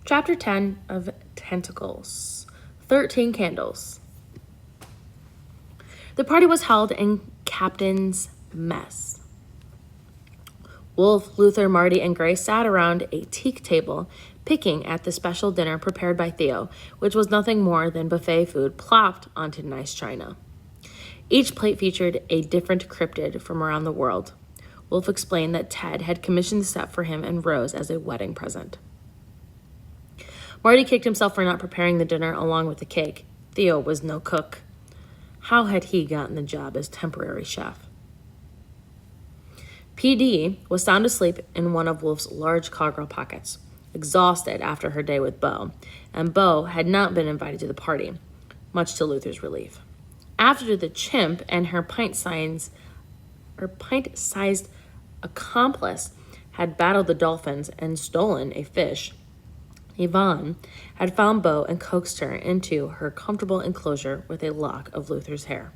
Chapter 10 of Tentacles, 13 Candles. The party was held in Captain's Mess. Wolf, Luther, Marty, and Grace sat around a teak table, picking at the special dinner prepared by Theo, which was nothing more than buffet food plopped onto nice china. Each plate featured a different cryptid from around the world. Wolf explained that Ted had commissioned the set for him and Rose as a wedding present. Marty kicked himself for not preparing the dinner along with the cake. Theo was no cook. How had he gotten the job as temporary chef? PD was sound asleep in one of Wolf's large cowgirl pockets, exhausted after her day with Bo, and Bo had not been invited to the party, much to Luther's relief. After the chimp and her pint-sized accomplice had battled the dolphins and stolen a fish, Yvonne had found Bo and coaxed her into her comfortable enclosure with a lock of Luther's hair.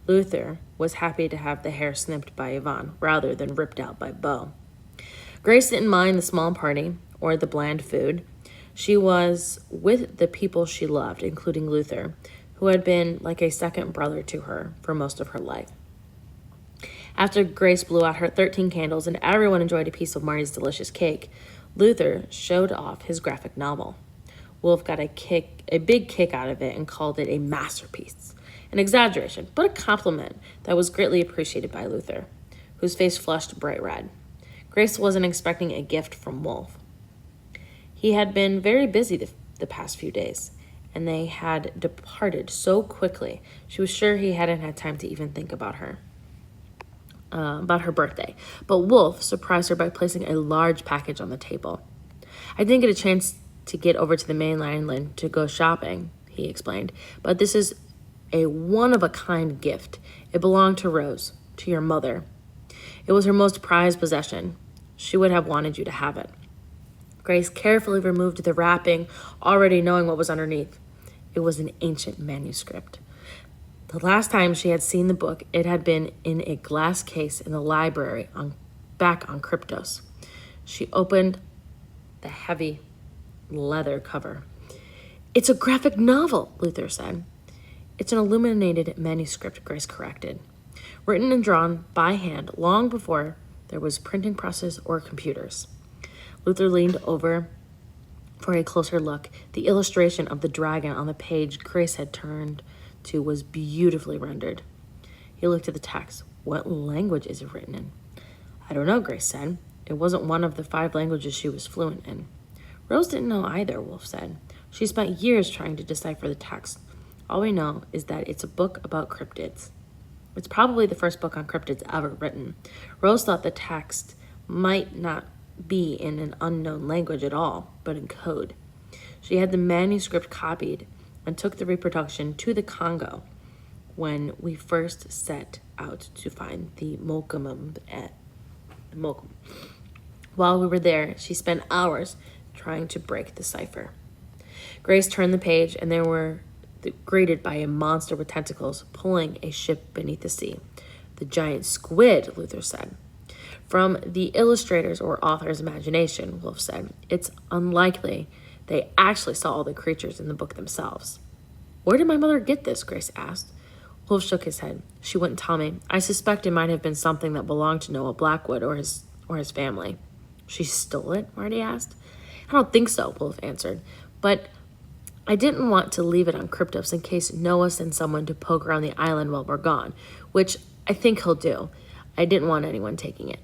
Luther was happy to have the hair snipped by Yvonne rather than ripped out by Bo. Grace didn't mind the small party or the bland food. She was with the people she loved, including Luther, who had been like a second brother to her for most of her life. After Grace blew out her 13 candles and everyone enjoyed a piece of Marty's delicious cake, Luther showed off his graphic novel. Wolf got a big kick out of it and called it a masterpiece. An exaggeration, but a compliment that was greatly appreciated by Luther, whose face flushed bright red. Grace wasn't expecting a gift from Wolf. He had been very busy the past few days, and they had departed so quickly, she was sure he hadn't had time to even think about her birthday. But Wolf surprised her by placing a large package on the table. I didn't get a chance to get over to the main island to go shopping, he explained, but this is a one-of-a-kind gift. It belonged to Rose, to your mother. It was her most prized possession. She would have wanted you to have it. Grace carefully removed the wrapping, already knowing what was underneath. It was an ancient manuscript. The last time she had seen the book, it had been in a glass case in the library back on Kryptos. She opened the heavy leather cover. It's a graphic novel, Luther said. It's an illuminated manuscript, Grace corrected. Written and drawn by hand long before there was printing presses or computers. Luther leaned over for a closer look. The illustration of the dragon on the page Grace had turned to was beautifully rendered. He looked at the text. What language is it written in? I don't know, Grace said. It wasn't one of the 5 languages she was fluent in. Rose didn't know either, Wolf said. She spent years trying to decipher the text. All we know is that it's a book about cryptids. It's probably the first book on cryptids ever written. Rose thought the text might not be in an unknown language at all, but in code. She had the manuscript copied and took the reproduction to the Congo when we first set out to find the Mokumum. While we were there, she spent hours trying to break the cipher. Grace turned the page, and they were greeted by a monster with tentacles pulling a ship beneath the sea. The giant squid, Luther said. From the illustrator's or author's imagination, Wolf said, it's unlikely they actually saw all the creatures in the book themselves. Where did my mother get this? Grace asked. Wolf shook his head. She wouldn't tell me. I suspect it might have been something that belonged to Noah Blackwood or his family. She stole it? Marty asked. I don't think so, Wolf answered. But I didn't want to leave it on Kryptos in case Noah sends someone to poke around the island while we're gone, which I think he'll do. I didn't want anyone taking it.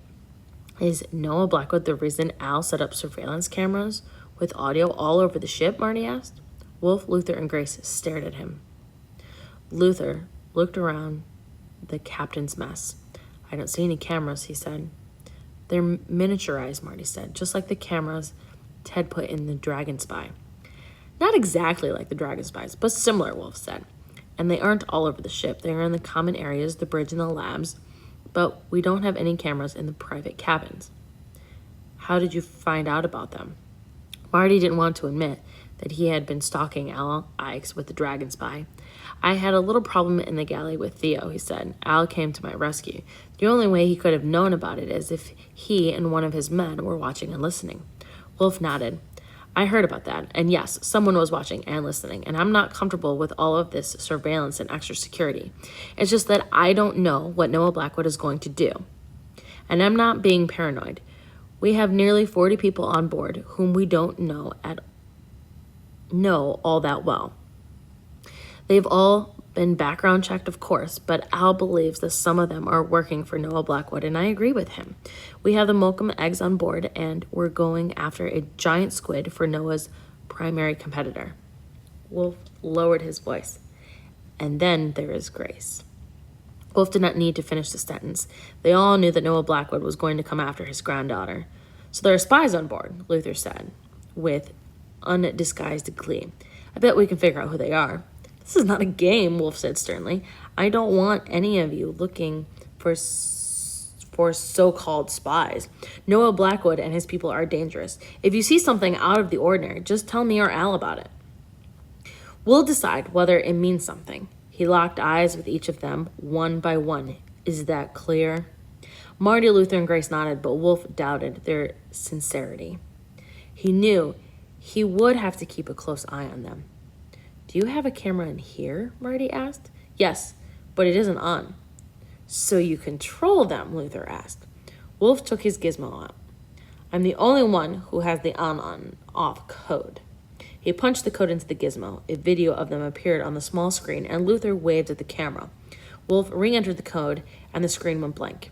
Is Noah Blackwood the reason Al set up surveillance cameras with audio all over the ship? Marty asked. Wolf, Luther, and Grace stared at him. Luther looked around the captain's mess. I don't see any cameras, he said. They're miniaturized, Marty said, just like the cameras Ted put in the Dragon Spy. Not exactly like the Dragon Spies, but similar, Wolf said. And they aren't all over the ship. They are in the common areas, the bridge and the labs, but we don't have any cameras in the private cabins. How did you find out about them? Marty didn't want to admit that he had been stalking Al Ikes with the Dragon Spy. I had a little problem in the galley with Theo, he said. Al came to my rescue. The only way he could have known about it is if he and one of his men were watching and listening. Wolf nodded. I heard about that, and yes, someone was watching and listening, and I'm not comfortable with all of this surveillance and extra security. It's just that I don't know what Noah Blackwood is going to do. And I'm not being paranoid. We have nearly 40 people on board whom we don't know all that well. They've all been background checked, of course, but Al believes that some of them are working for Noah Blackwood, and I agree with him. We have the Mokum eggs on board, and we're going after a giant squid for Noah's primary competitor. Wolf lowered his voice. And then there is Grace. Wolf did not need to finish the sentence. They all knew that Noah Blackwood was going to come after his granddaughter. So there are spies on board, Luther said, with undisguised glee. I bet we can figure out who they are. This is not a game, Wolf said sternly. I don't want any of you looking for so-called spies. Noah Blackwood and his people are dangerous. If you see something out of the ordinary, just tell me or Al about it. We'll decide whether it means something. He locked eyes with each of them, one by one. Is that clear? Marty, Luther, and Grace nodded, but Wolf doubted their sincerity. He knew he would have to keep a close eye on them. Do you have a camera in here? Marty asked. Yes, but it isn't on. So you control them? Luther asked. Wolf took his gizmo out. I'm the only one who has the on-off code. He punched the code into the gizmo. A video of them appeared on the small screen, and Luther waved at the camera. Wolf re-entered the code, and the screen went blank.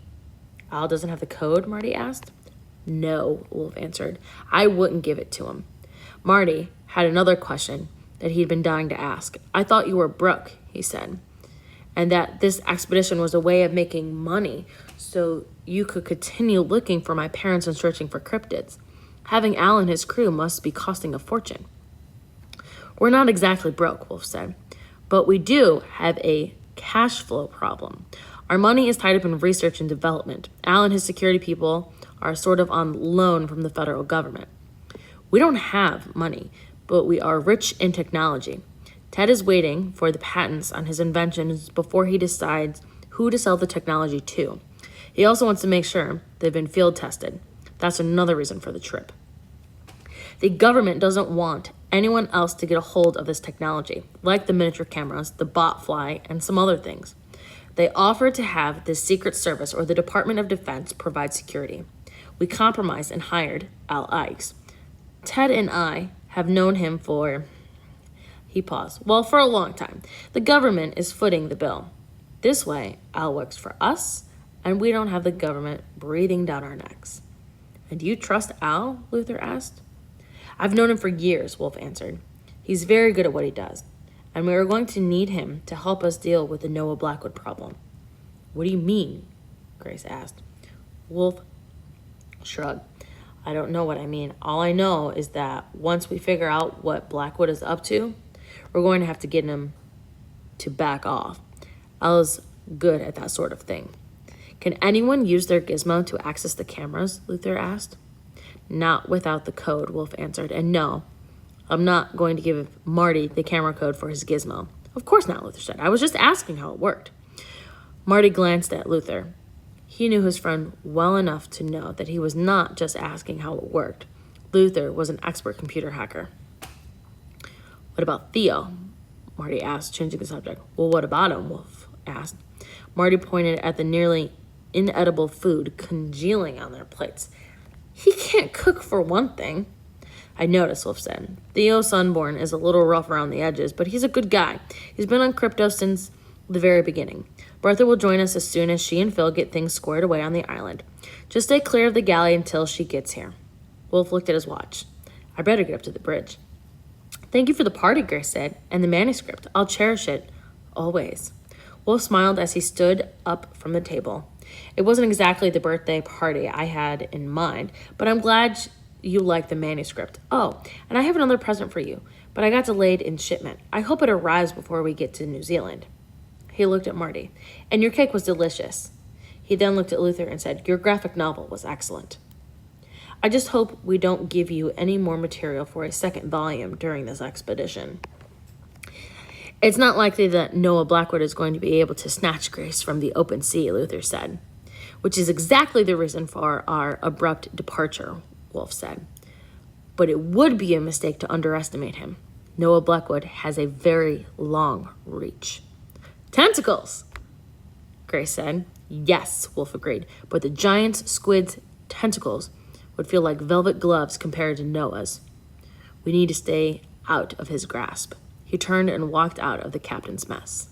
Al doesn't have the code? Marty asked. No, Wolf answered. I wouldn't give it to him. Marty had another question that he'd been dying to ask. I thought you were broke, he said, and that this expedition was a way of making money so you could continue looking for my parents and searching for cryptids. Having Al and his crew must be costing a fortune. We're not exactly broke, Wolf said, but we do have a cash flow problem. Our money is tied up in research and development. Al and his security people are sort of on loan from the federal government. We don't have money, but we are rich in technology. Ted is waiting for the patents on his inventions before he decides who to sell the technology to. He also wants to make sure they've been field tested. That's another reason for the trip. The government doesn't want anyone else to get a hold of this technology, like the miniature cameras, the bot fly, and some other things. They offered to have the Secret Service or the Department of Defense provide security. We compromised and hired Al Ikes. Ted and I have known him for... He paused. Well, for a long time. The government is footing the bill. This way, Al works for us, and we don't have the government breathing down our necks. And do you trust Al? Luther asked. I've known him for years, Wolf answered. He's very good at what he does, and we are going to need him to help us deal with the Noah Blackwood problem. What do you mean? Grace asked. Wolf shrugged. I don't know what I mean. All I know is that once we figure out what Blackwood is up to, we're going to have to get him to back off. Al's good at that sort of thing. Can anyone use their gizmo to access the cameras? Luther asked. Not without the code, Wolf answered. And no, I'm not going to give Marty the camera code for his gizmo. Of course not, Luther said. I was just asking how it worked. Marty glanced at Luther. He knew his friend well enough to know that he was not just asking how it worked. Luther was an expert computer hacker. What about Theo? Marty asked, changing the subject. Well, what about him? Wolf asked. Marty pointed at the nearly inedible food congealing on their plates. He can't cook for one thing. I noticed, Wolf said. Theo Sunborn is a little rough around the edges, but he's a good guy. He's been on crypto since the very beginning. Bertha will join us as soon as she and Phil get things squared away on the island. Just stay clear of the galley until she gets here. Wolf looked at his watch. I better get up to the bridge. Thank you for the party, Grace said, and the manuscript. I'll cherish it, always. Wolf smiled as he stood up from the table. It wasn't exactly the birthday party I had in mind, but I'm glad you like the manuscript. Oh, and I have another present for you, but I got delayed in shipment. I hope it arrives before we get to New Zealand. He looked at Marty. And your cake was delicious. He then looked at Luther and said, your graphic novel was excellent. I just hope we don't give you any more material for a second volume during this expedition. It's not likely that Noah Blackwood is going to be able to snatch Grace from the open sea, Luther said, which is exactly the reason for our abrupt departure, Wolf said. but it would be a mistake to underestimate him. Noah Blackwood has a very long reach. Tentacles, Grace said. Yes, Wolf agreed, but the giant squid's tentacles would feel like velvet gloves compared to Noah's. We need to stay out of his grasp. He turned and walked out of the captain's mess.